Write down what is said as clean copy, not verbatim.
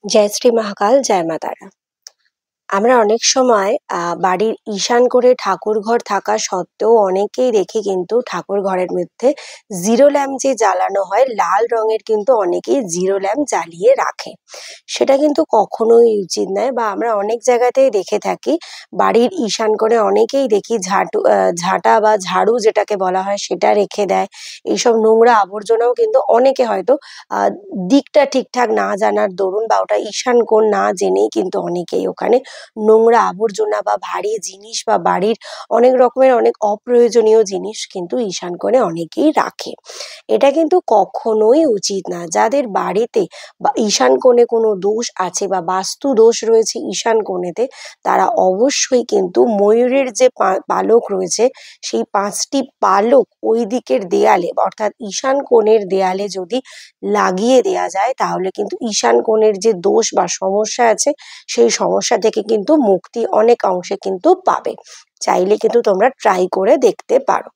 জয় শ্রী মহাকাল, জয় মা তারা। আমরা অনেক সময় বাড়ির ঈশান কোণে ঠাকুর ঘর থাকা সত্ত্বেও অনেকেই দেখি কিন্তু ঠাকুর ঘরের মধ্যে জিরো ল্যাম্প যে জ্বালানো হয় লাল রঙের, কিন্তু অনেকেই জিরো ল্যাম্প জ্বালিয়ে রাখে। সেটা কিন্তু কখনোই উচিত নয়, বা আমরা অনেক জায়গাতেই দেখে থাকি বাড়ির ঈশান কোণে অনেকেই দেখি ঝাঁটা বা ঝাড়ু যেটাকে বলা হয় সেটা রেখে দেয়। এইসব নোংরা আবর্জনাও কিন্তু অনেকে হয়তো দিকটা ঠিকঠাক না জানার দরুন বা ওটা ঈশান কোণ না জেনেই কিন্তু অনেকেই ওখানে নোংরা আবর্জনা বা ভারী জিনিস বা বাড়ির অনেক রকমের অনেক অপ্রয়োজনীয় জিনিস কিন্তু ঈশান কোণে অনেকেই রাখে। এটা কিন্তু কখনোই উচিত না। যাদের বাড়িতে বা ঈশান কোণে কোনো দোষ আছে বা বাস্তু দোষ রয়েছে ঈশান কোণেতে, তারা অবশ্যই কিন্তু ময়ূরের যে পালক রয়েছে সেই ৫টি পালক ওই দিকের দেয়ালে, অর্থাৎ ঈশান কোণের দেয়ালে যদি লাগিয়ে দেয়া যায়, তাহলে কিন্তু ঈশান কোণের যে দোষ বা সমস্যা আছে সেই সমস্যা থেকে কিন্তু মুক্তি অনেক অংশে কিন্তু পাবে। চাইলে কিন্তু তোমরা ট্রাই করে দেখতে পারো।